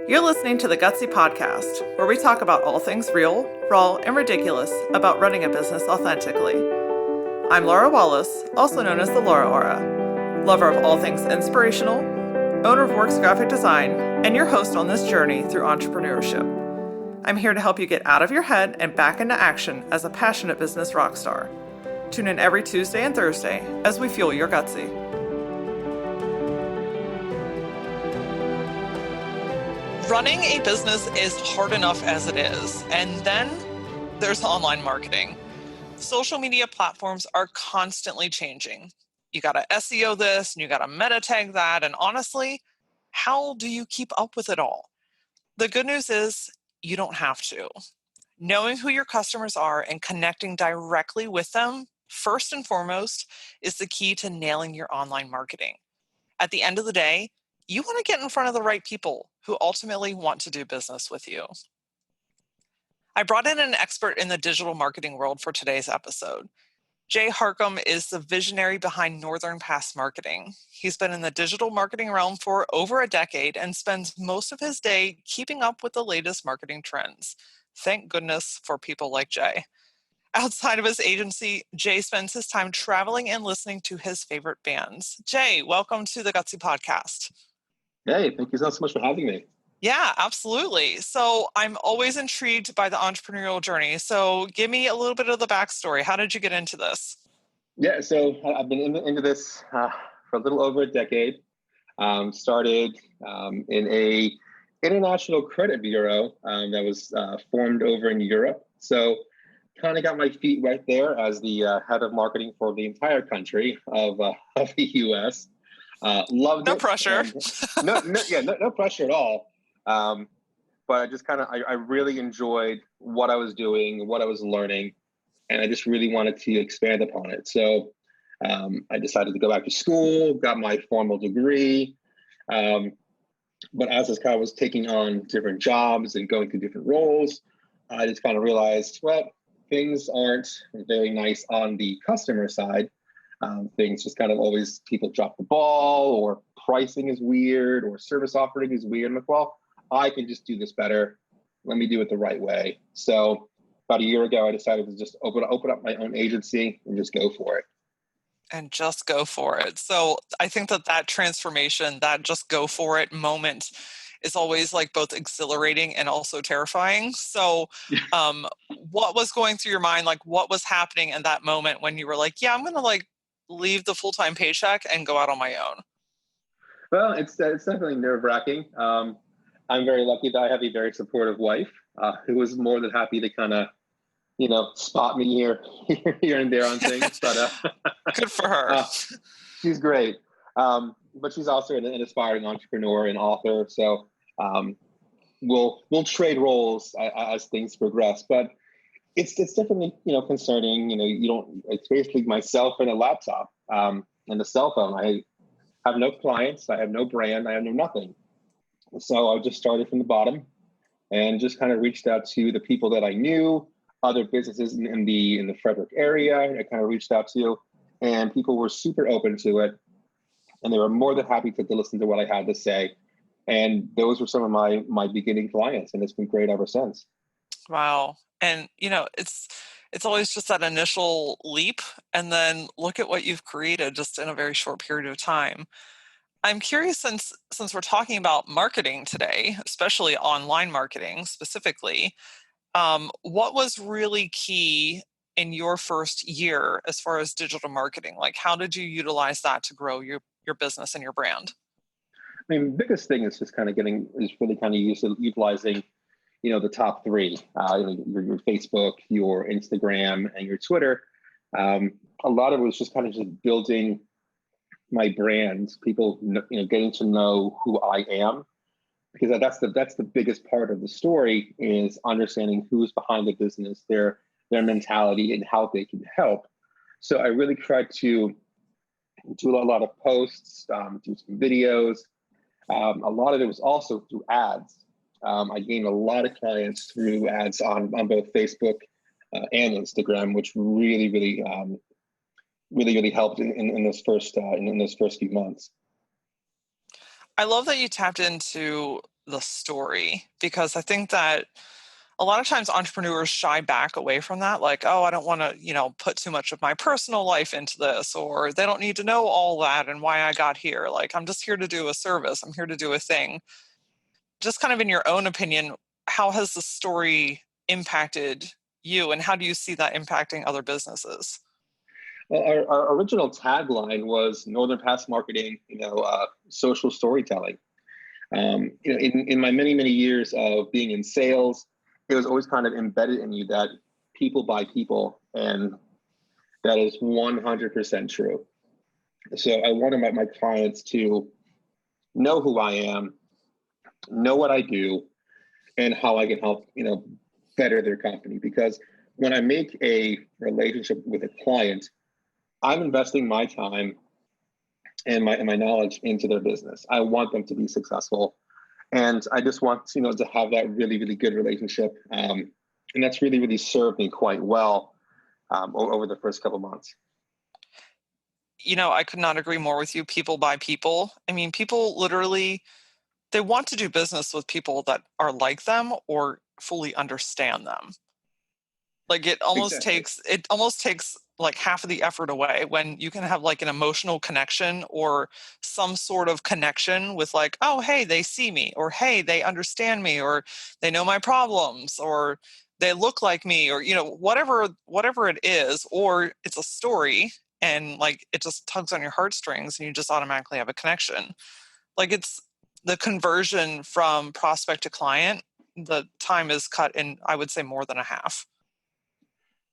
You're listening to the Gutsy Podcast, where we talk about all things real, raw, and ridiculous about running a business authentically. I'm Laura Wallace, also known as the Laura Aura, lover of all things inspirational, owner of Works Graphic Design, and your host on this journey through entrepreneurship. I'm here to help you get out of your head and back into action as a passionate business rock star. Tune in every Tuesday and Thursday as we fuel your gutsy. Running a business is hard enough as it is, and then there's online marketing. Social media platforms are constantly changing. You got to SEO this and you got to meta tag that, and honestly, how do you keep up with it all? The good news is you don't have to. Knowing who your customers are and connecting directly with them, first and foremost, is the key to nailing your online marketing. At the end of the day, you want to get in front of the right people who ultimately want to do business with you. I brought in an expert in the digital marketing world for today's episode. Jay Harkom is the visionary behind Northern Pass Marketing. He's been in the digital marketing realm for over a decade and spends most of his day keeping up with the latest marketing trends. Thank goodness for people like Jay. Outside of his agency, Jay spends his time traveling and listening to his favorite bands. Jay, welcome to the Gutsy Podcast. Hey, thank you so much for having me. Yeah, absolutely. So I'm always intrigued by the entrepreneurial journey. So give me a little bit of the backstory. How did you get into this? Yeah, so I've been into this for a little over a decade. Started in a international credit bureau that was formed over in Europe. So kind of got my feet right there as the head of marketing for the entire country of the U.S. Loved No it. pressure. No pressure at all. But I just I really enjoyed what I was doing, what I was learning, and I just really wanted to expand upon it. So I decided to go back to school, got my formal degree. But as I kind of was taking on different jobs and going through different roles, I just kind of realized, well, things aren't very nice on the customer side. Things just kind of always, people drop the ball, or pricing is weird, or service offering is weird. I'm like, well, I can just do this better. Let me do it the right way. So about a year ago, I decided to just open up my own agency and just go for it. And just go for it. So I think that transformation, that just go for it moment is always like both exhilarating and also terrifying. So what was going through your mind? Like what was happening in that moment when you were like, yeah, I'm going to like leave the full-time paycheck and go out on my own? Well, it's definitely nerve-wracking. I'm very lucky that I have a very supportive wife who was more than happy to kind of, spot me here and there on things. But good for her. She's great. But she's also an aspiring entrepreneur and author. So we'll trade roles as things progress. But it's definitely concerning. It's basically myself and a laptop and a cell phone. I have no clients. I have no brand. I have no nothing. So I just started from the bottom and just kind of reached out to the people that I knew, other businesses in the Frederick area. I kind of reached out to, and people were super open to it, and they were more than happy to listen to what I had to say. And those were some of my beginning clients, and it's been great ever since. Wow. And it's always just that initial leap, and then look at what you've created just in a very short period of time. I'm curious, since we're talking about marketing today, especially online marketing specifically, what was really key in your first year as far as digital marketing? Like, how did you utilize that to grow your business and your brand? I mean, the biggest thing is just really kind of utilizing, the top three, your Facebook, your Instagram, and your Twitter. A lot of it was just building my brand, people, getting to know who I am, because that's the biggest part of the story, is understanding who's behind the business, their mentality, and how they can help. So I really tried to do a lot of posts, do some videos. A lot of it was also through ads. I gained a lot of clients through ads on both Facebook and Instagram, which really helped in those first few months. I love that you tapped into the story, because I think that a lot of times entrepreneurs shy back away from that, like, oh, I don't want to, put too much of my personal life into this, or they don't need to know all that and why I got here. Like, I'm just here to do a service. I'm here to do a thing. Just kind of in your own opinion, how has the story impacted you, and how do you see that impacting other businesses? Well, our original tagline was Northern Pass Marketing, social storytelling. In my many, many years of being in sales, it was always kind of embedded in you that people buy people, and that is 100% true. So I wanted my clients to know who I am, know what I do, and how I can help, better their company. Because when I make a relationship with a client, I'm investing my time and my knowledge into their business. I want them to be successful, and I just want to have that really, really good relationship. And that's really, really served me quite well over the first couple of months. I could not agree more with you. People buy people. I mean, people literally, they want to do business with people that are like them or fully understand them. Like, Exactly. it almost takes like half of the effort away when you can have like an emotional connection or some sort of connection with, like, oh, hey, they see me, or hey, they understand me, or they know my problems, or they look like me, or whatever it is, or it's a story, and like it just tugs on your heartstrings and you just automatically have a connection. Like, it's the conversion from prospect to client, the time is cut in, I would say, more than a half.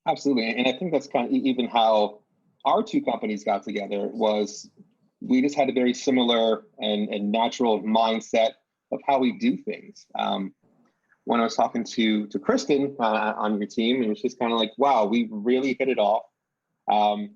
Absolutely. And I think that's kind of even how our two companies got together. Was we just had a very similar and natural mindset of how we do things. When I was talking to Kristen on your team, it was just kind of like, wow, we really hit it off. Um,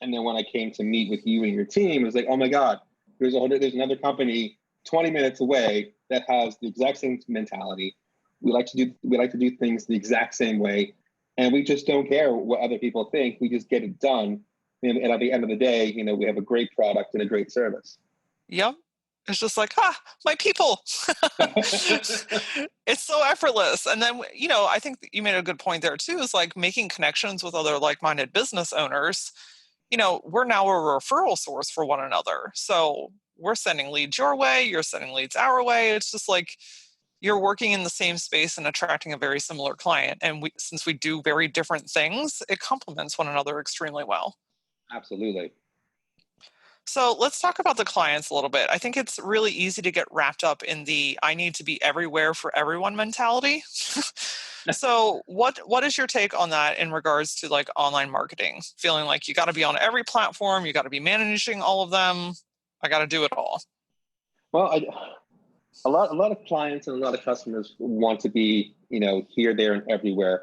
and then when I came to meet with you and your team, it was like, oh my God, there's another company 20 minutes away that has the exact same mentality. We like to do things the exact same way, and we just don't care what other people think. We just get it done, and at the end of the day, we have a great product and a great service. Yep. It's just like, my people. It's so effortless. And then, I think that you made a good point there too, is like making connections with other like-minded business owners. We're now a referral source for one another. So we're sending leads your way, you're sending leads our way. It's just like you're working in the same space and attracting a very similar client. And since we do very different things, it complements one another extremely well. Absolutely. So let's talk about the clients a little bit. I think it's really easy to get wrapped up in the I need to be everywhere for everyone mentality. So what is your take on that in regards to like online marketing? Feeling like you got to be on every platform, you got to be managing all of them. I got to do it all. Well, a lot of clients and a lot of customers want to be, here, there, and everywhere.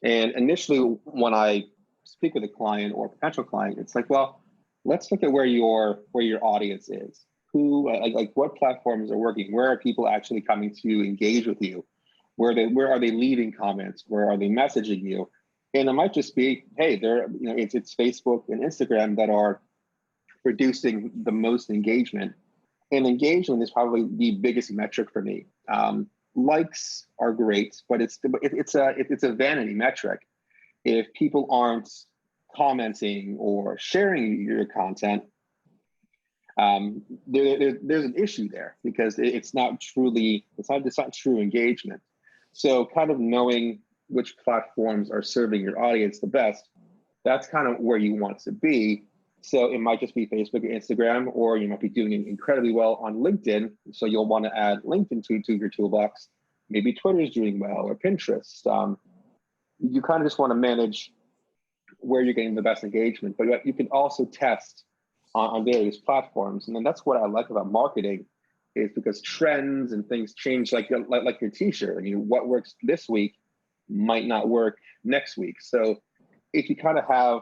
And initially, when I speak with a client or a potential client, it's like, well, let's look at where your audience is. Who, like what platforms are working? Where are people actually coming to engage with you? Where are they leaving comments? Where are they messaging you? And it might just be, hey, it's Facebook and Instagram that are producing the most engagement. And engagement is probably the biggest metric for me. Likes are great, but it's a vanity metric. If people aren't commenting or sharing your content, there's an issue there, because it's not true engagement. So kind of knowing which platforms are serving your audience the best, that's kind of where you want to be. So it might just be Facebook and Instagram, or you might be doing incredibly well on LinkedIn. So you'll want to add LinkedIn to your toolbox. Maybe Twitter is doing well, or Pinterest. You kind of just want to manage where you're getting the best engagement, but you can also test on various platforms. And then that's what I like about marketing, is because trends and things change, like your t-shirt. What works this week might not work next week. So if you kind of have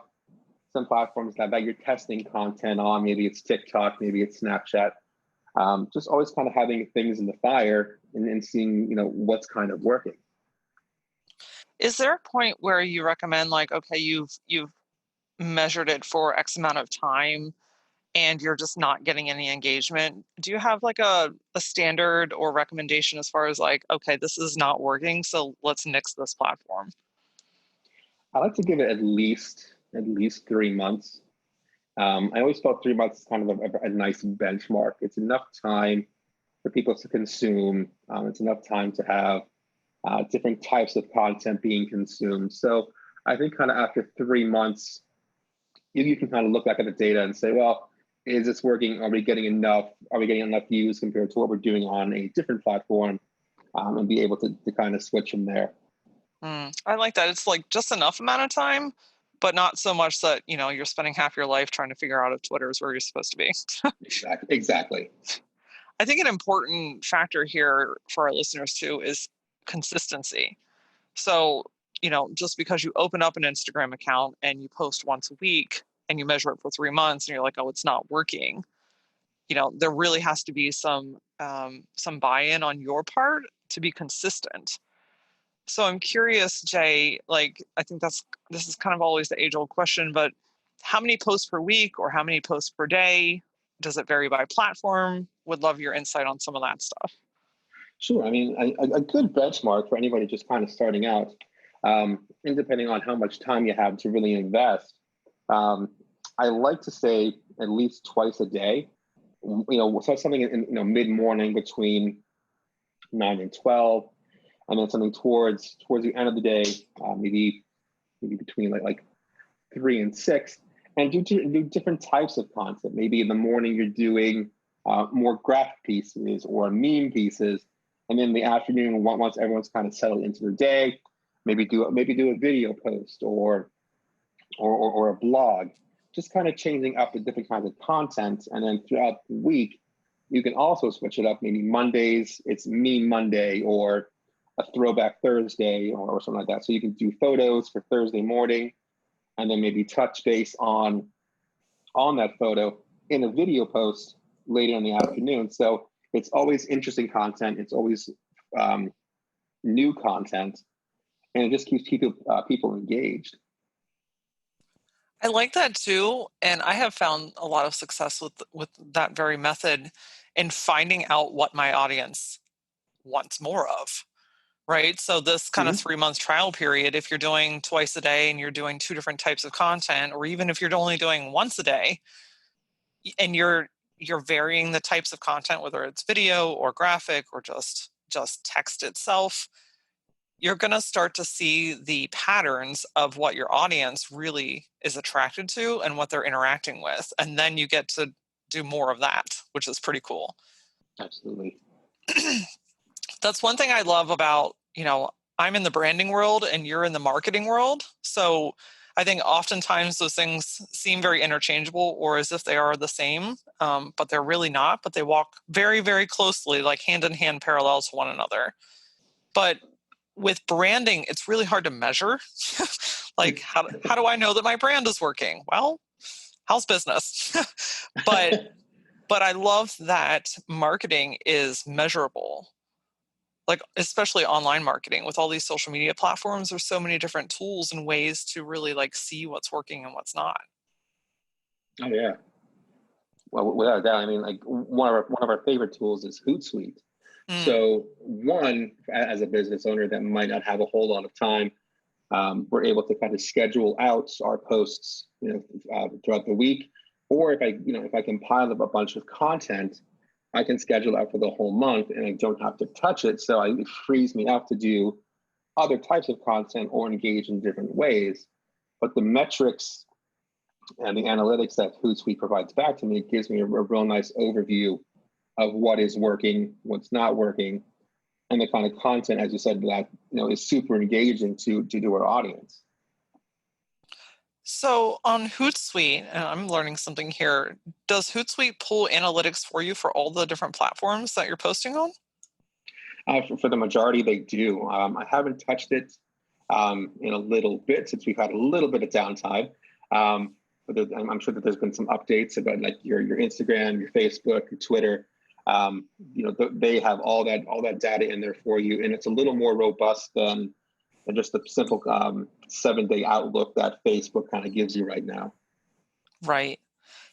some platforms that you're testing content on, maybe it's TikTok, maybe it's Snapchat, just always kind of having things in the fire, and seeing, what's kind of working. Is there a point where you recommend, like, okay, you've measured it for X amount of time, and you're just not getting any engagement, do you have like a standard or recommendation as far as like, okay, this is not working, so let's nix this platform? I like to give it at least 3 months. I always felt 3 months is kind of a nice benchmark. It's enough time for people to consume. It's enough time to have different types of content being consumed. So I think kind of after 3 months, you can kind of look back at the data and say, well, is this working? Are we getting enough? Are we getting enough views compared to what we're doing on a different platform? And be able to kind of switch from there. I like that. It's like just enough amount of time, but not so much that, you're spending half your life trying to figure out if Twitter is where you're supposed to be. Exactly. I think an important factor here for our listeners too is consistency. So, just because you open up an Instagram account and you post once a week and you measure it for 3 months and you're like, oh, it's not working, there really has to be some buy-in on your part to be consistent. So I'm curious, Jay, like, I think this is kind of always the age-old question, but how many posts per week or how many posts per day? Does it vary by platform? Would love your insight on some of that stuff. Sure. I mean, a good benchmark for anybody just kind of starting out, and depending on how much time you have to really invest, um, I like to say at least twice a day. So something in mid morning between 9 and 12, and then something towards the end of the day, maybe between like 3 and 6, and do different types of content. Maybe in the morning you're doing more graphic pieces or meme pieces, and then in the afternoon, once everyone's kind of settled into their day, maybe do a video post or a blog, just kind of changing up the different kinds of content. And then throughout the week, you can also switch it up. Maybe Mondays, it's Meme Monday or a Throwback Thursday or something like that. So you can do photos for Thursday morning, and then maybe touch base on that photo in a video post later in the afternoon. So it's always interesting content. It's always new content, and it just keeps people engaged. I like that too, and I have found a lot of success with that very method in finding out what my audience wants more of. Right. So this kind of Mm-hmm. 3 month trial period, if you're doing twice a day and you're doing two different types of content, or even if you're only doing once a day and you're varying the types of content, whether it's video or graphic or just text itself, you're going to start to see the patterns of what your audience really is attracted to and what they're interacting with. And then you get to do more of that, which is pretty cool. Absolutely. That's one thing I love about, I'm in the branding world and you're in the marketing world. So I think oftentimes those things seem very interchangeable or as if they are the same, but they're really not, but they walk very, very closely, like hand in hand parallel to one another. But with branding, it's really hard to measure. Like, how do I know that my brand is working? Well, how's business? but I love that marketing is measurable. Like, especially online marketing with all these social media platforms, there's so many different tools and ways to really like see what's working and what's not. Oh yeah. Well, without a doubt, I mean, like one of our favorite tools is Hootsuite. Mm, So one, as a business owner that might not have a whole lot of time, we're able to kind of schedule out our posts, throughout the week. Or if I compile up a bunch of content, I can schedule out for the whole month, and I don't have to touch it. So it frees me up to do other types of content or engage in different ways. But the metrics and the analytics that Hootsuite provides back to me gives me a real nice overview of what is working, what's not working, and the kind of content, as you said, that is super engaging to our audience. So on Hootsuite, and I'm learning something here, does Hootsuite pull analytics for you for all the different platforms that you're posting on? For the majority, they do. I haven't touched it in a little bit since we've had a little bit of downtime. But I'm sure that there's been some updates about like your Instagram, your Facebook, your Twitter. They have all that data in there for you, and it's a little more robust than just the simple 7-day outlook that Facebook kind of gives you right now. Right.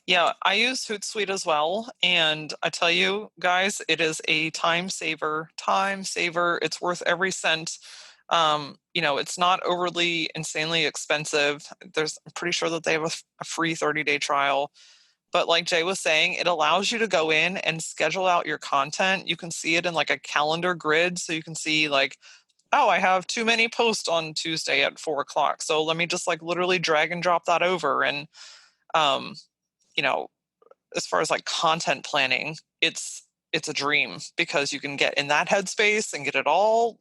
Yeah, I use Hootsuite as well. And I tell you guys, it is a time saver. Time saver. It's worth every cent. It's not overly insanely expensive. I'm pretty sure that they have a free 30-day trial. But like Jay was saying, it allows you to go in and schedule out your content. You can see it in like a calendar grid. So you can see like, oh, I have too many posts on Tuesday at 4 o'clock. So let me just like literally drag and drop that over. And, um, you know, as far as like content planning, it's a dream because you can get in that headspace and get it all,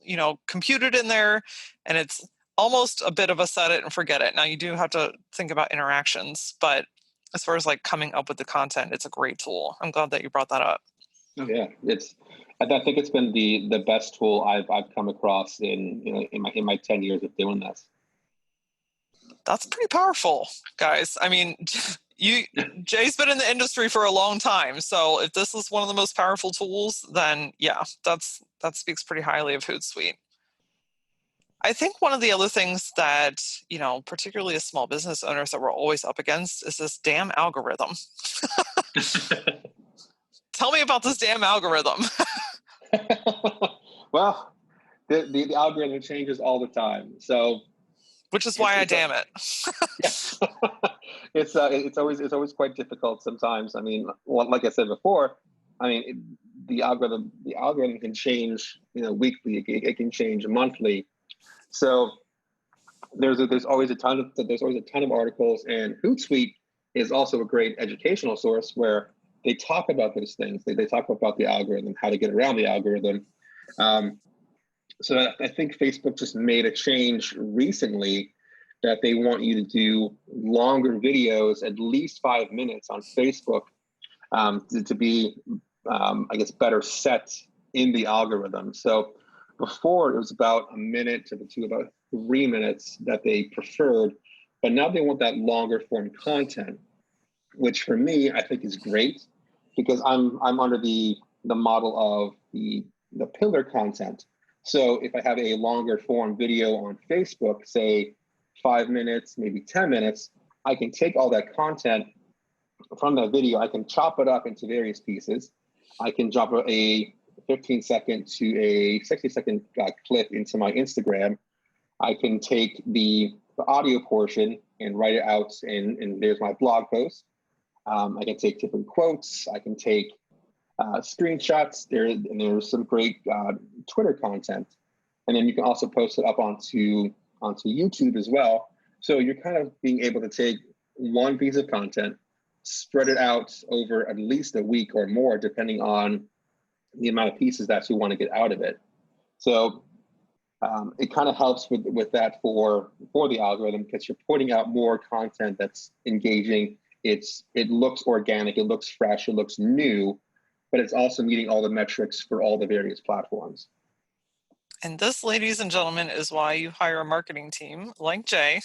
computed in there. And it's almost a bit of a set it and forget it. Now you do have to think about interactions, but as far as like coming up with the content, it's a great tool. I'm glad that you brought that up. Oh, yeah, I think it's been the best tool I've come across in my 10 years of doing this. That's pretty powerful, guys. I mean, Jay's been in the industry for a long time, so if this is one of the most powerful tools, then yeah, that speaks pretty highly of Hootsuite. I think one of the other things that, particularly as small business owners that we're always up against is this damn algorithm. Tell me about this damn algorithm. Well, the algorithm changes all the time. So which is why I damn it. Yes. It's always quite difficult sometimes. I mean, like I said before, I mean, the algorithm can change, weekly. It can change monthly. So there's always a ton of articles, and Hootsuite is also a great educational source where they talk about those things. They talk about the algorithm, how to get around the algorithm. So I think Facebook just made a change recently that they want you to do longer videos, at least 5 minutes on Facebook, to be, I guess, better set in the algorithm. So before it was about a minute to about 3 minutes that they preferred, but now they want that longer form content, which for me I think is great because I'm under the model of the pillar content. So if I have a longer form video on Facebook, say 5 minutes, maybe 10 minutes, I can take all that content from that video. I can chop it up into various pieces. I can drop a 15-second to a 60-second clip into my Instagram. I can take the audio portion and write it out, and there's my blog post. I can take different quotes. I can take screenshots. There's some great Twitter content, and then you can also post it up onto YouTube as well. So you're kind of being able to take one piece of content, spread it out over at least a week or more, depending on the amount of pieces that you want to get out of it. So it kind of helps with that for the algorithm because you're putting out more content that's engaging. It looks organic, it looks fresh, it looks new, but it's also meeting all the metrics for all the various platforms. And this, ladies and gentlemen, is why you hire a marketing team like Jay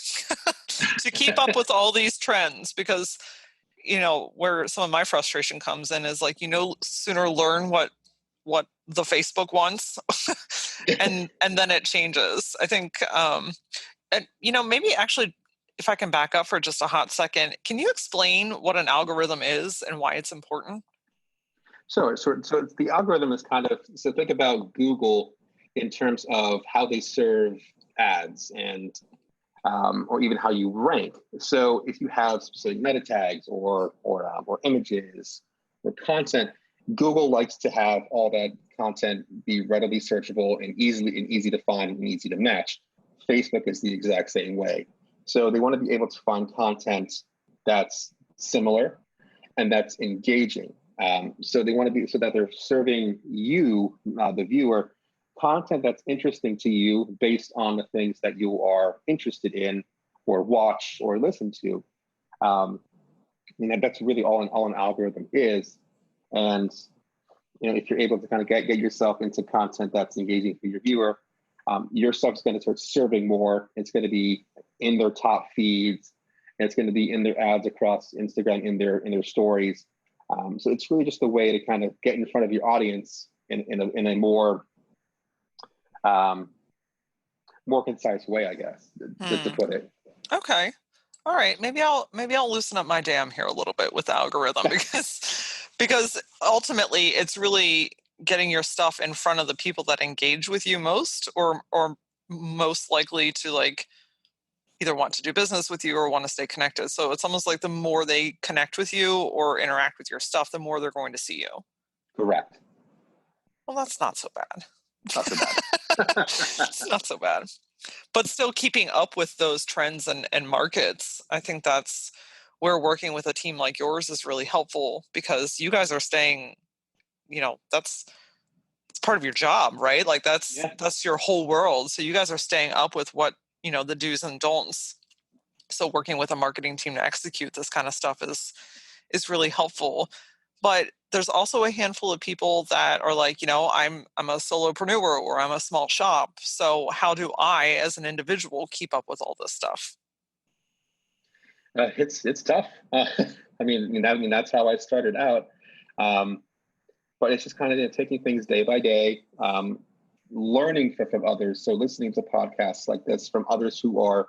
to keep up with all these trends. Because, where some of my frustration comes in is like, sooner learn what the Facebook wants and then it changes. I think, and, maybe actually, if I can back up for just a hot second, can you explain what an algorithm is and why it's important? So the algorithm is so think about Google in terms of how they serve ads and or even how you rank. So if you have specific meta tags or images or content, Google likes to have all that content be readily searchable and easy to find and easy to match. Facebook is the exact same way. So they want to be able to find content that's similar and that's engaging. So they want to be so that they're serving you, the viewer, content that's interesting to you based on the things that you are interested in or watch or listen to. And that's really all an algorithm is. And if you're able to kind of get yourself into content that's engaging for your viewer, your stuff's going to start serving more. It's going to be in their top feeds, and it's going to be in their ads across Instagram, in their stories. So it's really just a way to kind of get in front of your audience in a more more concise way, I guess, to put it. Okay. All right, maybe I'll loosen up my dam here a little bit with the algorithm because ultimately it's really getting your stuff in front of the people that engage with you most or most likely to like either want to do business with you or want to stay connected. So it's almost like the more they connect with you or interact with your stuff, the more they're going to see you. Correct. Well, that's not so bad. Not so bad. It's not so bad. But still keeping up with those trends and markets, I think that's where working with a team like yours is really helpful because you guys are staying, that's it's part of your job, right? Like Yeah. that's your whole world. So you guys are staying up with what, the do's and don'ts. So working with a marketing team to execute this kind of stuff is really helpful. But there's also a handful of people that are like, I'm a solopreneur or I'm a small shop. So how do I, as an individual, keep up with all this stuff? It's tough. That's how I started out. But it's just kind of taking things day by day, learning from others. So listening to podcasts like this from others who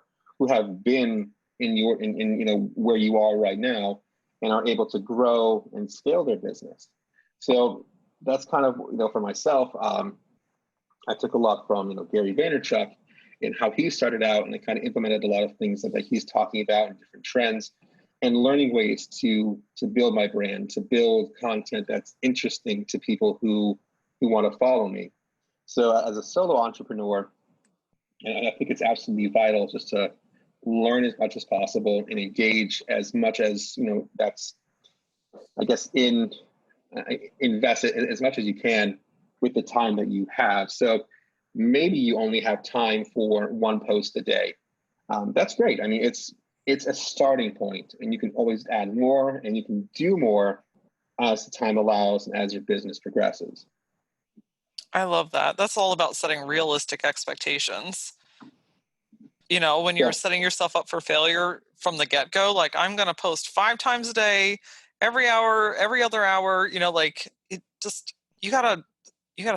have been in where you are right now and are able to grow and scale their business. So that's kind of for myself. I took a lot from Gary Vaynerchuk and how he started out, and I kind of implemented a lot of things that he's talking about and different trends, and learning ways to build my brand, to build content that's interesting to people who want to follow me. So as a solo entrepreneur, and I think it's absolutely vital just to learn as much as possible and engage as much as that's I guess invest as much as you can with the time that you have. So maybe you only have time for one post a day. That's great. I mean, it's a starting point, and you can always add more, and you can do more as the time allows and as your business progresses. I love that. That's all about setting realistic expectations. When you're Yeah. setting yourself up for failure from the get-go, like I'm going to post 5 times a day, every hour, every other hour, like it just, you gotta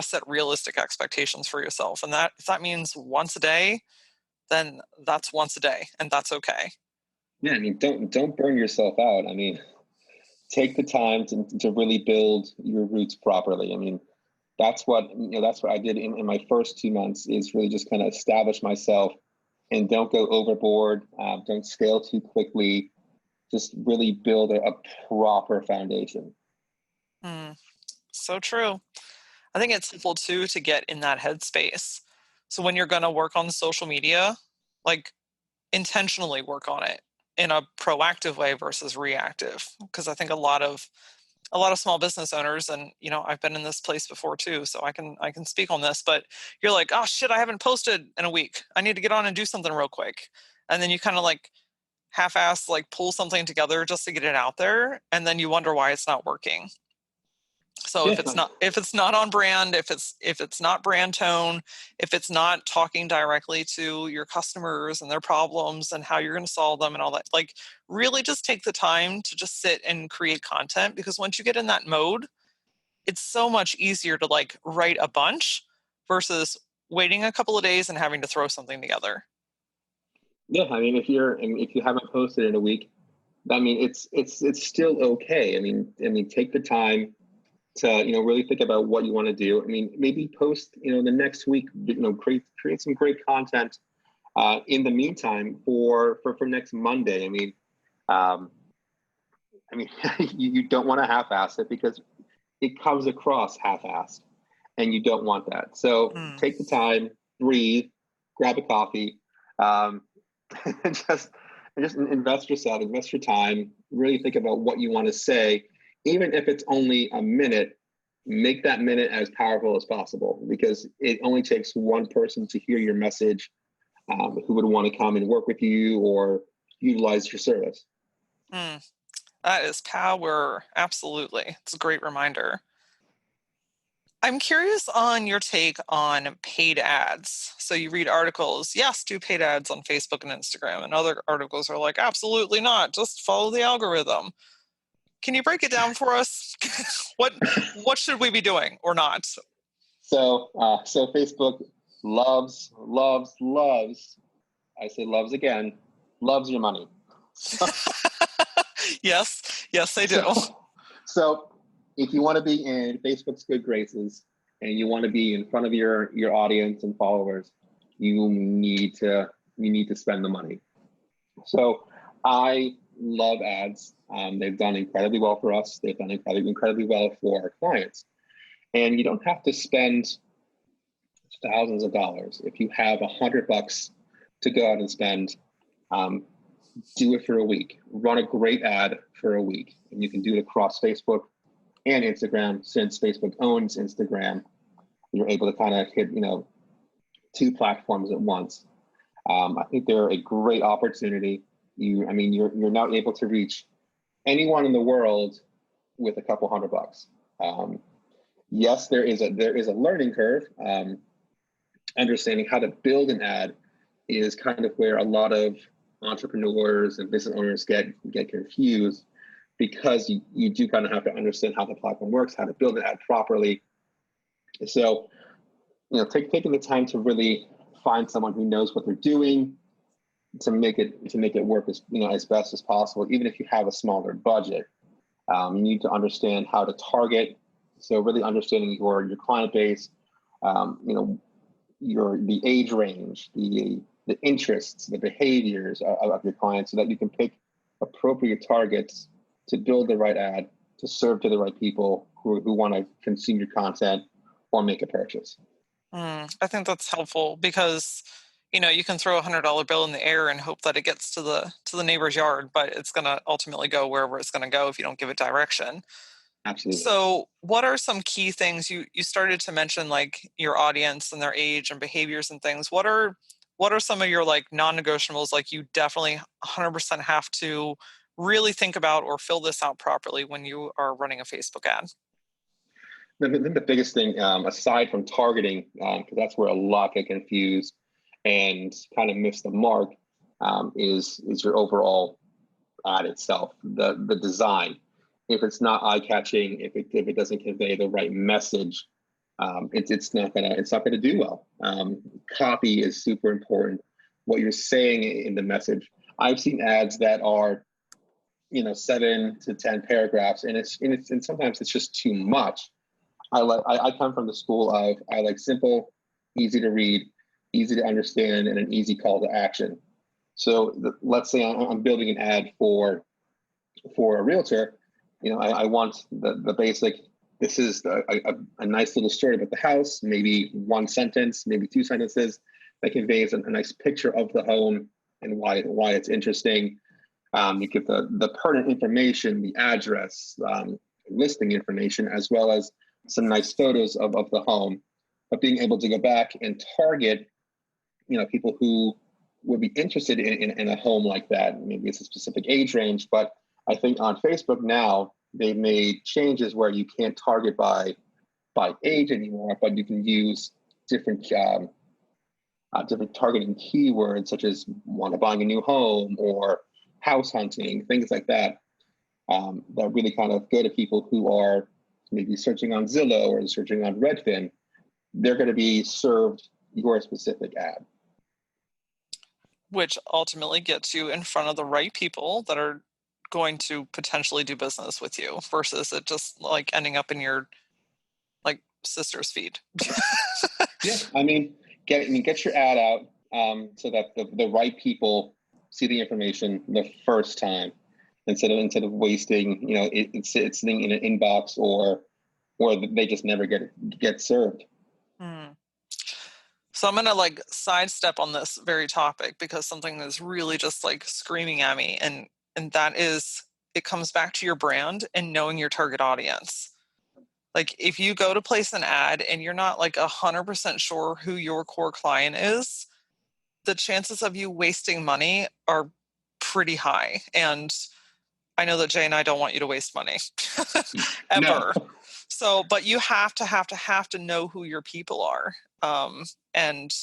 set realistic expectations for yourself. And that if that means once a day, then that's once a day and that's okay. Yeah. I mean, don't burn yourself out. I mean, take the time to really build your roots properly. I mean, that's what I did in my first 2 months is really just kind of establish myself and don't go overboard. Don't scale too quickly. Just really build a proper foundation. Mm, so true. I think it's helpful too to get in that headspace. So when you're going to work on social media, like intentionally work on it in a proactive way versus reactive. Because I think a lot of small business owners, and I've been in this place before too, so I can speak on this, but you're like, oh shit, I haven't posted in a week, I need to get on and do something real quick. And then you kind of like half-ass like pull something together just to get it out there, and then you wonder why it's not working. So Yeah. if it's not on brand, if it's not brand tone, if it's not talking directly to your customers and their problems and how you're going to solve them and all that, like really just take the time to just sit and create content, because once you get in that mode, it's so much easier to like write a bunch versus waiting a couple of days and having to throw something together. Yeah. If you haven't posted in a week, I mean, it's still okay. I mean, take the time to really think about what you want to do. I mean, maybe post the next week. Create some great content in the meantime for next Monday. Um, I mean, you don't want to half-ass it because it comes across half-assed, and you don't want that. So Mm. take the time, breathe, grab a coffee, um, and just invest your time. Really think about what you want to say, even if it's only a minute. Make that minute as powerful as possible, because it only takes one person to hear your message, who would want to come and work with you or utilize your service. Mm. That is power. Absolutely. It's a great reminder. I'm curious on your take on paid ads. So you read articles, yes, do paid ads on Facebook and Instagram, and other articles are like, absolutely not, just follow the algorithm. Can you break it down for us? what what should we be doing or not? So Facebook loves, loves, loves. I say loves again, loves your money. Yes, they do. So if you want to be in Facebook's good graces and you want to be in front of your audience and followers, you need to spend the money. So I love ads. They've done incredibly well for us. They've done incredibly well for our clients. And you don't have to spend thousands of dollars. If you have $100 to go out and spend, do it for a week. Run a great ad for a week, and you can do it across Facebook and Instagram. Since Facebook owns Instagram, you're able to kind of hit two platforms at once. I think they're a great opportunity. You're now able to reach anyone in the world with a couple $100. Yes, there is a learning curve. Understanding how to build an ad is kind of where a lot of entrepreneurs and business owners get confused, because you do kind of have to understand how the platform works, how to build an ad properly. So, taking the time to really find someone who knows what they're doing to make it work as best as possible. Even if you have a smaller budget, you need to understand how to target. So really understanding your client base, the age range, the interests, the behaviors of your clients, so that you can pick appropriate targets to build the right ad to serve to the right people who want to consume your content or make a purchase. I think that's helpful, because you can throw $100 bill in the air and hope that it gets to the neighbor's yard, but it's going to ultimately go wherever it's going to go if you don't give it direction. Absolutely. So what are some key things you started to mention, like your audience and their age and behaviors and things? What are some of your like non-negotiables, like you definitely 100% have to really think about or fill this out properly when you are running a Facebook ad? The biggest thing, aside from targeting, because that's where a lot get confused and kind of miss the mark, is your overall ad itself, the design. If it's not eye-catching, if it doesn't convey the right message, it's not gonna do well. Copy is super important. What you're saying in the message. I've seen ads that are 7 to 10 paragraphs, and sometimes it's just too much. I come from the school of, I like simple, easy to read, easy to understand, and an easy call to action. So let's say I'm building an ad for a realtor. I want the basic. This is a nice little story about the house, maybe one sentence, maybe two sentences that conveys a nice picture of the home and why it's interesting. You give the pertinent information, the address, listing information, as well as some nice photos of the home, but being able to go back and target, people who would be interested in a home like that. Maybe it's a specific age range, but I think on Facebook now, they've made changes where you can't target by age anymore, but you can use different targeting keywords, such as buying a new home or house hunting, things like that, that really kind of go to people who are maybe searching on Zillow or searching on Redfin. They're going to be served your specific ad, which ultimately gets you in front of the right people that are going to potentially do business with you, versus it just like ending up in your like sister's feed. Yeah, get your ad out, so that the right people see the information the first time, instead of wasting it's sitting in an inbox, or they just never get served. So I'm gonna like sidestep on this very topic, because something is really just like screaming at me, and that is, it comes back to your brand and knowing your target audience. Like if you go to place an ad and you're not like 100% sure who your core client is, the chances of you wasting money are pretty high. And I know that Jay and I don't want you to waste money ever. No. So, but you have to know who your people are. And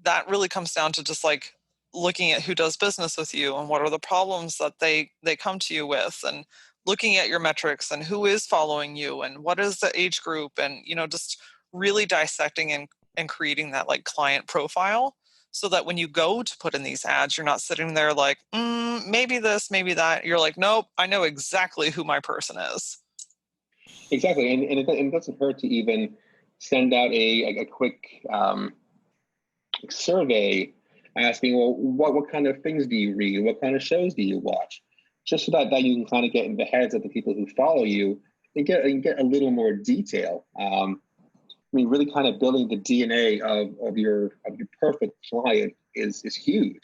that really comes down to just like looking at who does business with you and what are the problems that they come to you with, and looking at your metrics and who is following you and what is the age group, and just really dissecting and creating that like client profile, so that when you go to put in these ads, you're not sitting there like, maybe this, maybe that. You're like, nope, I know exactly who my person is. Exactly, and it doesn't hurt to even send out a quick survey asking, well, what kind of things do you read? What kind of shows do you watch? Just so that you can kind of get in the heads of the people who follow you and get a little more detail. I mean, really kind of building the DNA of your perfect client is huge.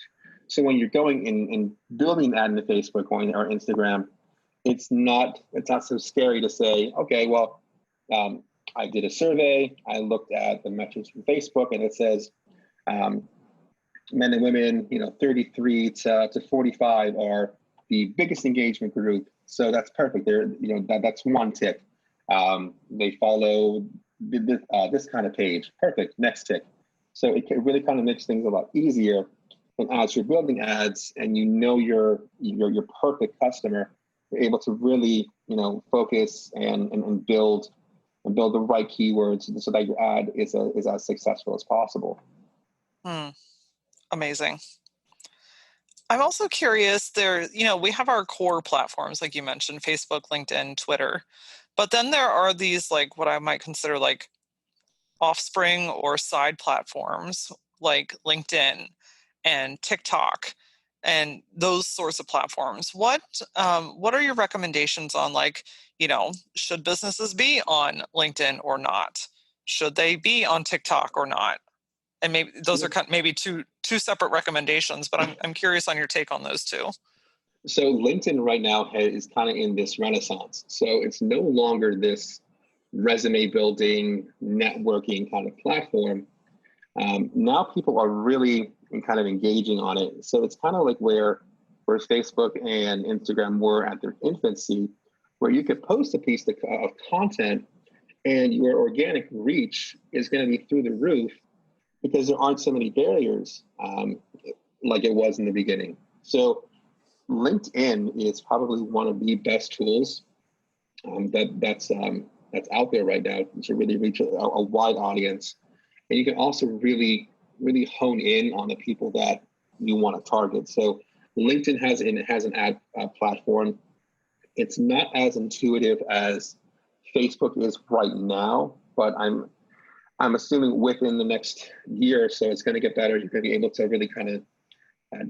So when you're going and building that into Facebook or Instagram, it's not so scary to say, okay, well, I did a survey, I looked at the metrics from Facebook, and it says men and women, 33 to 45 are the biggest engagement group. So that's perfect. That's one tip. They follow this kind of page. Perfect. Next tick. So it really kind of makes things a lot easier. And as you're building ads and your perfect customer, you're able to really focus and build the right keywords so that your ad is as successful as possible. Amazing. I'm also curious we have our core platforms, like you mentioned, Facebook, LinkedIn, Twitter, but then there are these like what I might consider like offspring or side platforms like LinkedIn and TikTok and those sorts of platforms. What are your recommendations on should businesses be on LinkedIn or not? Should they be on TikTok or not? And maybe those are maybe two separate recommendations, but I'm curious on your take on those two. So LinkedIn right now is kind of in this renaissance. So it's no longer this resume building, networking kind of platform. Now people are really kind of engaging on it. So it's kind of like where Facebook and Instagram were at their infancy, where you could post a piece of content and your organic reach is going to be through the roof because there aren't so many barriers like it was in the beginning. So LinkedIn is probably one of the best tools that's out there right now to really reach a wide audience. And you can also really, really hone in on the people that you want to target. So LinkedIn has an ad platform. It's not as intuitive as Facebook is right now, but I'm assuming within the next year or so, it's going to get better. You're going to be able to really kind of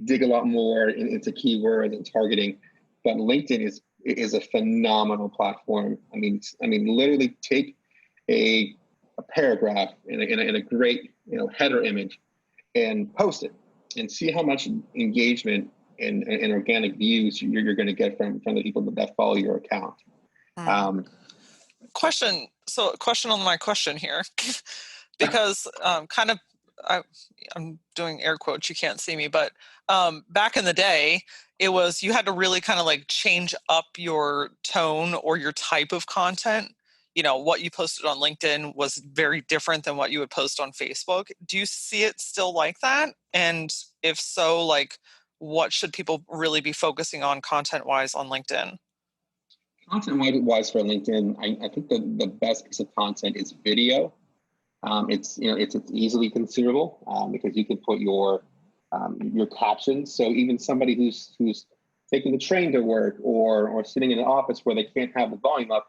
dig a lot more into keywords and targeting. But LinkedIn is a phenomenal platform. I mean, literally take a paragraph in a great header image and post it, and see how much engagement and organic views you're going to get from the people that follow your account. Question on my question here, because I'm doing air quotes. You can't see me, but back in the day, it was you had to really kind of like change up your tone or your type of content. What you posted on LinkedIn was very different than what you would post on Facebook. Do you see it still like that? And if so, like, what should people really be focusing on content-wise on LinkedIn? Content-wise for LinkedIn, I think the best piece of content is video. It's easily consumable because you can put your captions. So even somebody who's taking the train to work or sitting in an office where they can't have the volume up,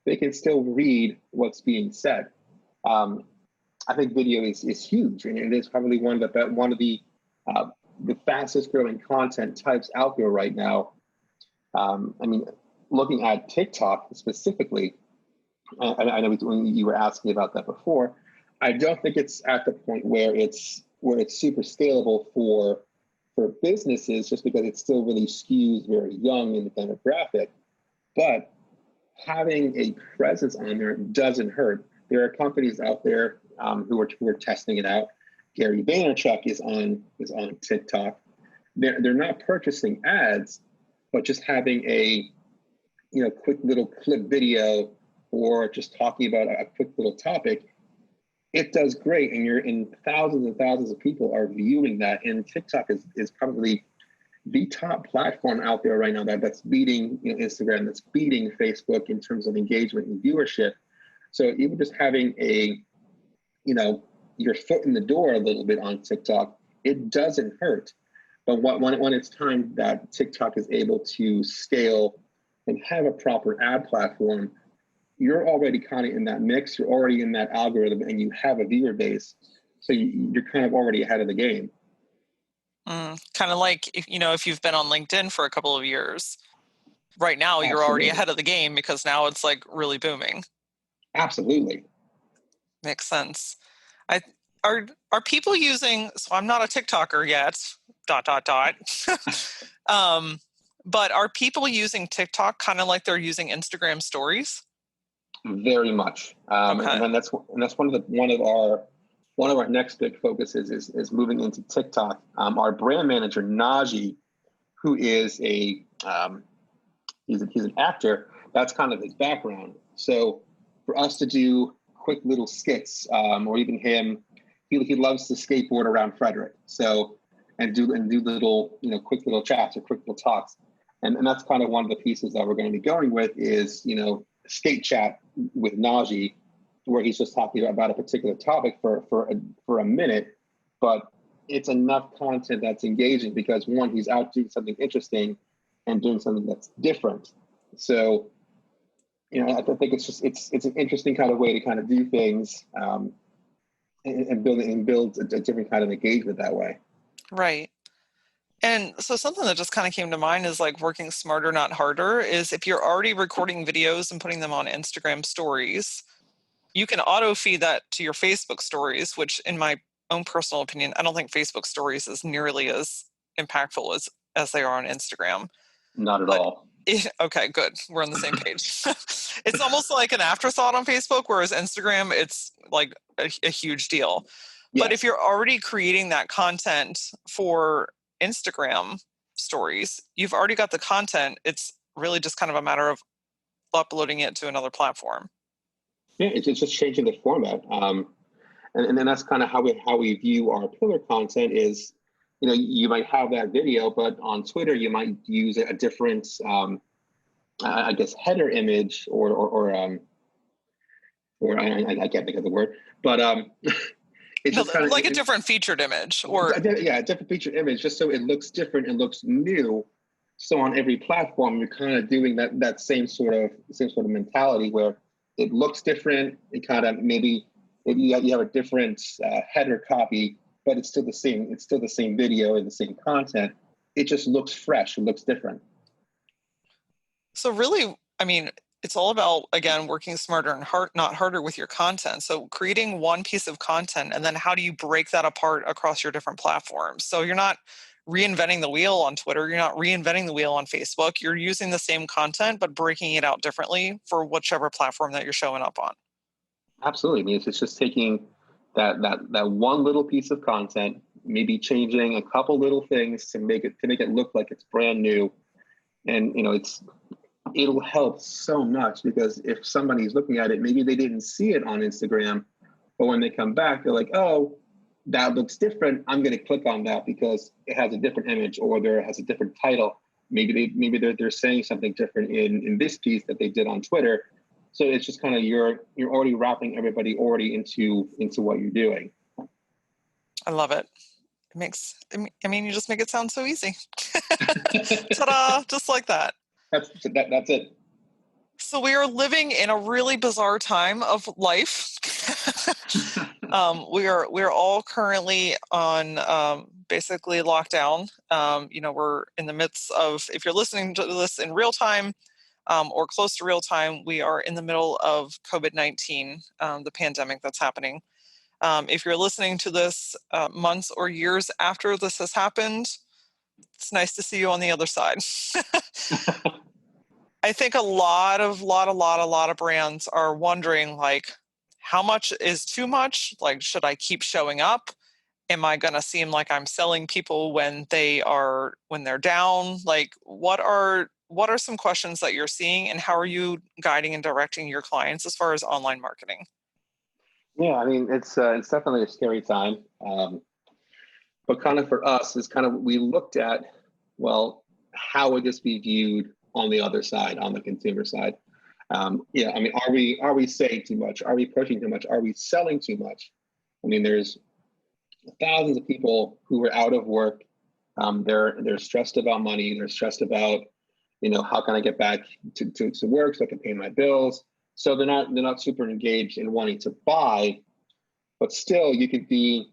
they can still read what's being said. I think video is huge, and it is probably one of the fastest growing content types out there right now. Looking at TikTok specifically, I know when you were asking about that before, I don't think it's at the point where it's super scalable for businesses, just because it still really skews very young in the demographic. But having a presence on there doesn't hurt. There are companies out there who are testing it out. Gary Vaynerchuk is on TikTok. They're not purchasing ads, but just having a quick little clip video or just talking about a quick little topic, it does great. And thousands and thousands of people are viewing that. And TikTok is probably the top platform out there right now that's beating Instagram, that's beating Facebook in terms of engagement and viewership. So even just having your foot in the door a little bit on TikTok it doesn't hurt. But when it's time that TikTok is able to scale and have a proper ad platform, you're already kind of in that mix. You're already in that algorithm, and you have a viewer base, so you're kind of already ahead of the game. Kind of like if you've been on LinkedIn for a couple of years, right now you're already Absolutely. ahead of the game because now it's like really booming. Absolutely. Makes sense. I are people using? So I'm not a TikToker yet. ... But are people using TikTok kind of like they're using Instagram stories? Very much. Okay. And that's one of our next big focuses is moving into TikTok. Our brand manager Najee, who is he's an actor. That's kind of his background. So for us to do quick little skits, or even him, he loves to skateboard around Frederick. So and do little quick little chats or quick little talks, and that's kind of one of the pieces that we're going to be going with is skate chat with Najee, where he's just talking about a particular topic for a minute, but it's enough content that's engaging because one, he's out doing something interesting and doing something that's different. So, I think it's an interesting kind of way to kind of do things, and build a different kind of engagement that way. Right. And so something that just kind of came to mind is like working smarter, not harder, is if you're already recording videos and putting them on Instagram stories, you can auto feed that to your Facebook stories, which in my own personal opinion, I don't think Facebook stories is nearly as impactful as they are on Instagram. Not at all. Okay, good. We're on the same page. It's almost like an afterthought on Facebook, whereas Instagram, it's like a huge deal. Yes. But if you're already creating that content for Instagram stories, you've already got the content. It's really just kind of a matter of uploading it to another platform. Yeah, it's just changing the format. And then that's kind of how we view our pillar content is, you might have that video, but on Twitter, you might use a different, I guess, header image or I can't think of the word, but it's just kind of like a different featured image or a different featured image, just so it looks different and looks new. So on every platform, you're kind of doing that same sort of mentality where it looks different. It kind of maybe you have a different header copy, but it's still the same. It's still the same video and the same content. It just looks fresh. It looks different. So really, I mean, it's all about, again, working smarter and not harder with your content. So creating one piece of content, and then how do you break that apart across your different platforms? So you're not reinventing the wheel on Twitter. You're not reinventing the wheel on Facebook. You're using the same content, but breaking it out differently for whichever platform that you're showing up on. Absolutely. I mean, it's just taking that one little piece of content, maybe changing a couple little things to make it look like it's brand new. And, it'll help so much because if somebody's looking at it, maybe they didn't see it on Instagram, but when they come back, they're like, oh, that looks different. I'm going to click on that because it has a different image or there has a different title. Maybe they're saying something different in this piece that they did on Twitter. So it's just kind of you're already wrapping everybody already into what you're doing. I love it. You just make it sound so easy. Ta-da! Just like that. That's it. So we are living in a really bizarre time of life. We're all currently on basically lockdown. We're in the midst of, if you're listening to this in real time or close to real time, we are in the middle of COVID-19, the pandemic that's happening. If you're listening to this months or years after this has happened, it's nice to see you on the other side. I think a lot of brands are wondering, like, how much is too much? Like, should I keep showing up? Am I going to seem like I'm selling people when they're down? Like, what are some questions that you're seeing, and how are you guiding and directing your clients as far as online marketing? Yeah, I mean, it's definitely a scary time. But kind of for us, is kind of we looked at, well, how would this be viewed on the other side, on the consumer side? I mean, are we saying too much? Are we pushing too much? Are we selling too much? I mean, there's thousands of people who were out of work. They're stressed about money. They're stressed about, how can I get back to work so I can pay my bills. So they're not super engaged in wanting to buy, but still you could be,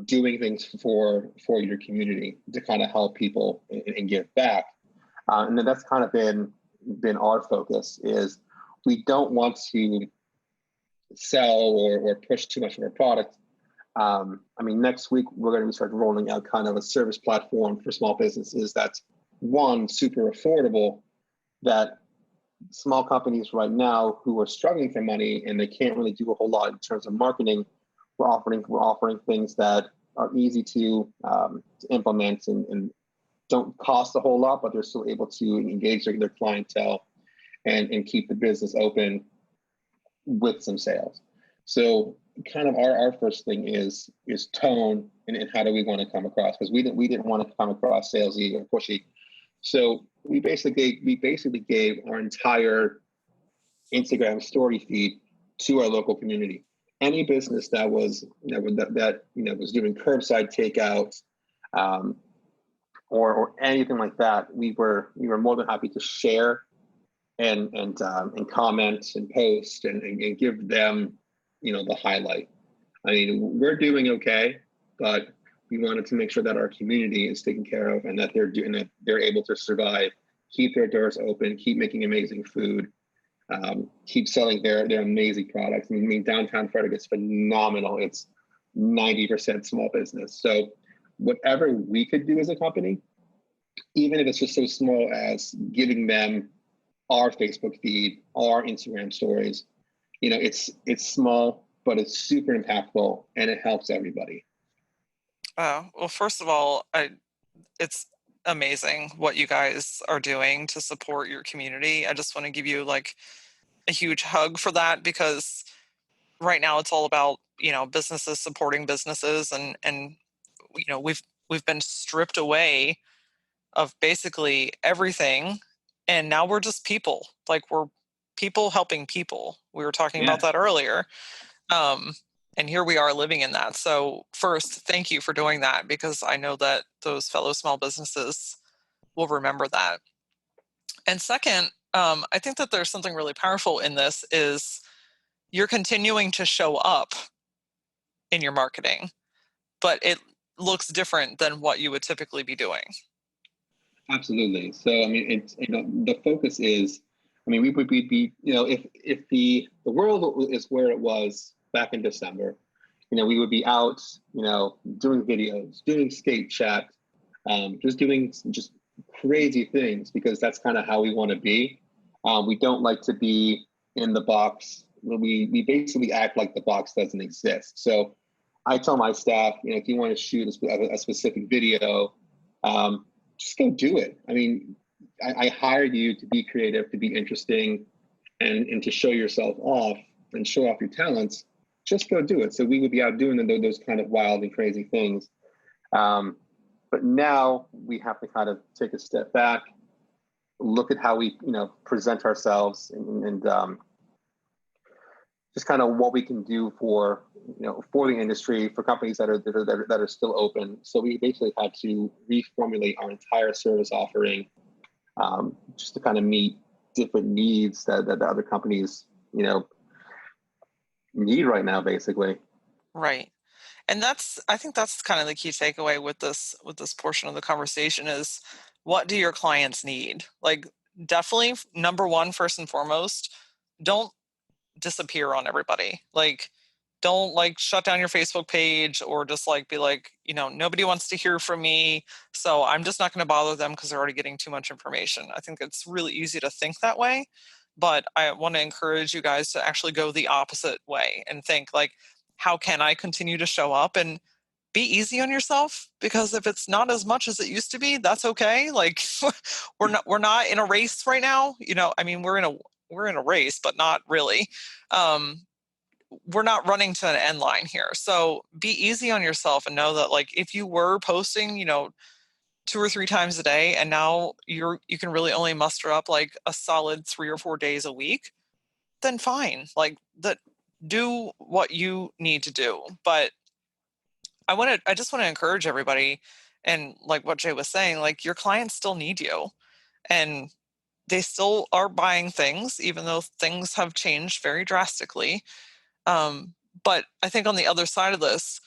doing things for your community to kind of help people and give back. And then that's kind of been our focus is we don't want to sell or push too much of our product. Next week we're going to start rolling out kind of a service platform for small businesses that's one, super affordable, that small companies right now who are struggling for money and they can't really do a whole lot in terms of marketing. We're offering things that are easy to implement and don't cost a whole lot, but they're still able to engage their clientele and keep the business open with some sales. So kind of our first thing is tone and how do we want to come across, because we didn't want to come across salesy or pushy. So we basically gave our entire Instagram story feed to our local community. Any business that was was doing curbside takeout, or anything like that, we were more than happy to share and comment and post and give them the highlight. We're doing okay, but we wanted to make sure that our community is taken care of and that they're able to survive, keep their doors open, keep making amazing food, keep selling their amazing products. Downtown Frederick is phenomenal. It's 90% small business. So whatever we could do as a company, even if it's just so small as giving them our Facebook feed, our Instagram stories, it's small, but it's super impactful and it helps everybody. Well, first of all, it's amazing what you guys are doing to support your community. I just want to give you like a huge hug for that, because right now it's all about, businesses supporting businesses, and we've been stripped away of basically everything, and now we're just people. Like, we're people helping people. We were talking Yeah, about that earlier. Um, and here we are living in that. So first, thank you for doing that, because I know that those fellow small businesses will remember that. And second, I think that there's something really powerful in this is you're continuing to show up in your marketing, but it looks different than what you would typically be doing. absolutely. So it's the focus is, we would be if the world is where it was back in December, we would be out, doing videos, doing skate chat, just doing just crazy things, because that's kind of how we want to be. We don't like to be in the box. We basically act like the box doesn't exist. So I tell my staff, if you want to shoot a specific video, just go do it. I hired you to be creative, to be interesting, and to show yourself off and show off your talents. Just go do it. So we would be out doing those kind of wild and crazy things. But now we have to kind of take a step back, look at how we, present ourselves, and just kind of what we can do for the industry, for companies that are still open. So we basically had to reformulate our entire service offering, just to kind of meet different needs that the other companies need right now, basically. Right. And I think that's kind of the key takeaway with this portion of the conversation is, what do your clients need? Like, definitely number one, first and foremost, don't disappear on everybody. Like, don't like shut down your Facebook page, or just like be like, nobody wants to hear from me, so I'm just not going to bother them because they're already getting too much information. I think it's really easy to think that way, but I want to encourage you guys to actually go the opposite way and think like, how can I continue to show up? And be easy on yourself, because if it's not as much as it used to be, that's okay. Like, we're not in a race right now. We're in a race, but not really. We're not running to an end line here. So be easy on yourself and know that, like, if you were posting, 2 or 3 times a day, and now you can really only muster up like a solid 3 or 4 days a week, then fine. Like, that, do what you need to do. But I just want to encourage everybody, and like what Jay was saying, like your clients still need you, and they still are buying things, even though things have changed very drastically. But I think on the other side of this,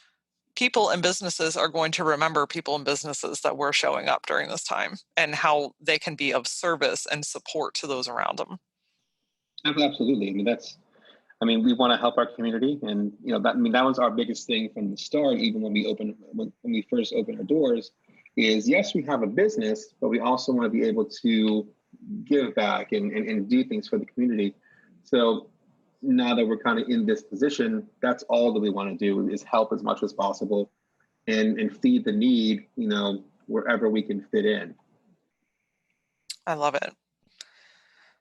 people and businesses are going to remember people and businesses that were showing up during this time and how they can be of service and support to those around them. Absolutely. We want to help our community, and that was our biggest thing from the start. Even when we first opened our doors, is yes, we have a business, but we also want to be able to give back and do things for the community. So now that we're kind of in this position, that's all that we want to do is help as much as possible and feed the need, wherever we can fit in. I love it.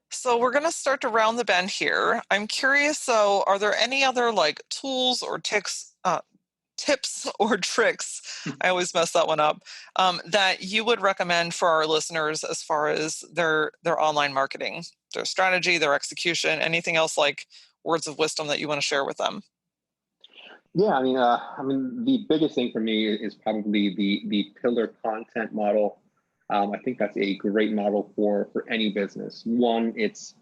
So we're going to start to round the bend here. I'm curious, so are there any other like tools or tips or tricks, I always mess that one up, that you would recommend for our listeners as far as their online marketing, their strategy, their execution, anything else like words of wisdom that you want to share with them? Yeah, the biggest thing for me is probably the pillar content model. I think that's a great model for any business. One, it's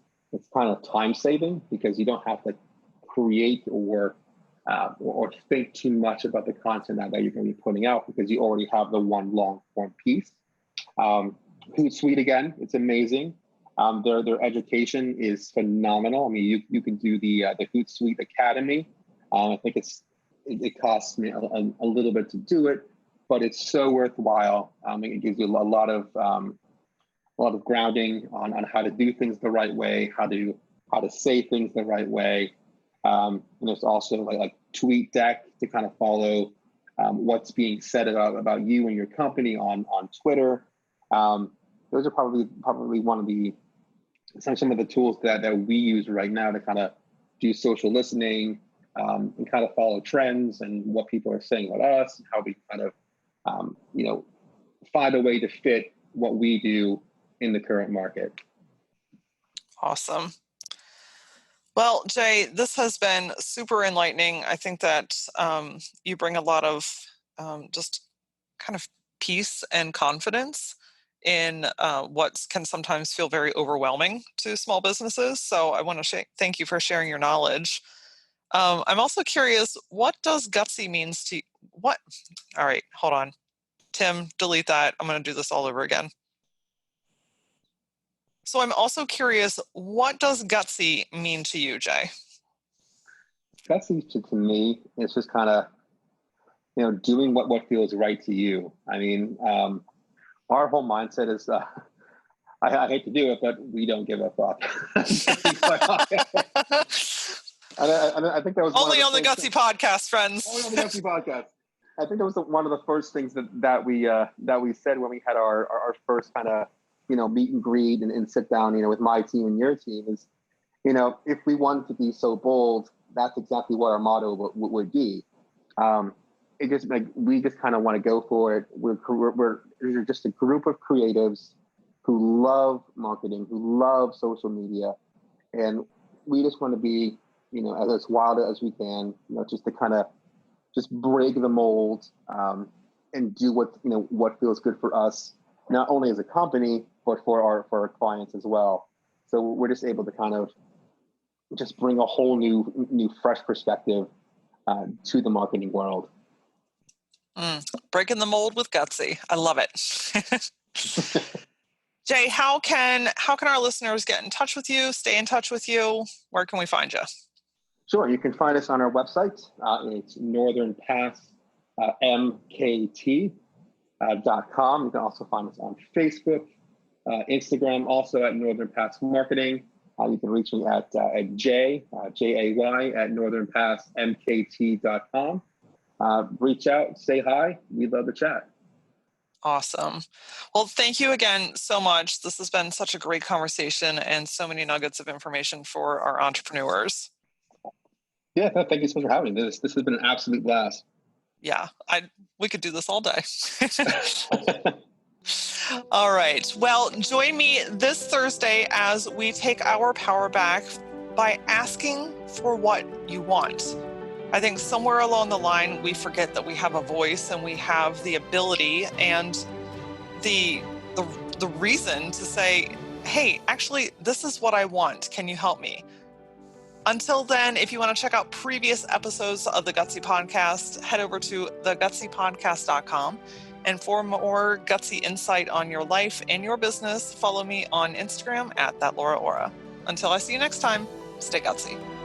kind of time saving because you don't have to create or think too much about the content that you're going to be putting out because you already have the one long form piece. Hootsuite, again, it's amazing. Their education is phenomenal. I mean, you can do the Hootsuite Academy. I think it costs me a little bit to do it, but it's so worthwhile. It gives you a lot of grounding on how to do things the right way, how to say things the right way. And there's also like TweetDeck to kind of follow what's being said about you and your company on Twitter. Those are probably some of the tools that we use right now to kind of do social listening and kind of follow trends and what people are saying about us, and how we kind of find a way to fit what we do in the current market. Awesome. Well, Jay, this has been super enlightening. I think that you bring a lot of just kind of peace and confidence in what can sometimes feel very overwhelming to small businesses. So I want to thank you for sharing your knowledge. I'm also curious, what does gutsy means to you? What? All right, hold on. Tim, delete that. I'm going to do this all over again. So I'm also curious, what does gutsy mean to you, Jay? Gutsy to me is just kind of, doing what feels right to you. I mean, our whole mindset is, I hate to do it, but we don't give a fuck. I think that was only on the Gutsy podcast, friends. Only on the Gutsy podcast. I think that was one of the first things that we said when we had our first kind of meet and greet and sit down with my team and your team is if we wanted to be so bold, that's exactly what our motto would be. It just we just kind of want to go for it. We're just a group of creatives who love marketing, who love social media, and we just want to be as wild as we can, just to kind of just break the mold and do what feels good for us, not only as a company but for our clients as well. So we're just able to kind of just bring a whole new fresh perspective to the marketing world. Breaking the mold with Gutsy. I love it. Jay, how can our listeners get in touch with you, stay in touch with you? Where can we find you? Sure. You can find us on our website. It's northernpassmkt.com. You can also find us on Facebook, Instagram, also at Northern Pass Marketing. You can reach me at Jay, Jay, at northernpassmkt.com. Reach out, say hi. We'd love to chat. Awesome. Well, thank you again so much. This has been such a great conversation and so many nuggets of information for our entrepreneurs. Yeah, thank you so much for having me. This has been an absolute blast. Yeah, we could do this all day. All right. Well, join me this Thursday as we take our power back by asking for what you want. I think somewhere along the line, we forget that we have a voice and we have the ability and the the reason to say, hey, actually, this is what I want. Can you help me? Until then, if you want to check out previous episodes of the Gutsy Podcast, head over to thegutsypodcast.com. And for more gutsy insight on your life and your business, follow me on Instagram at @thatlauraora. Until I see you next time, stay gutsy.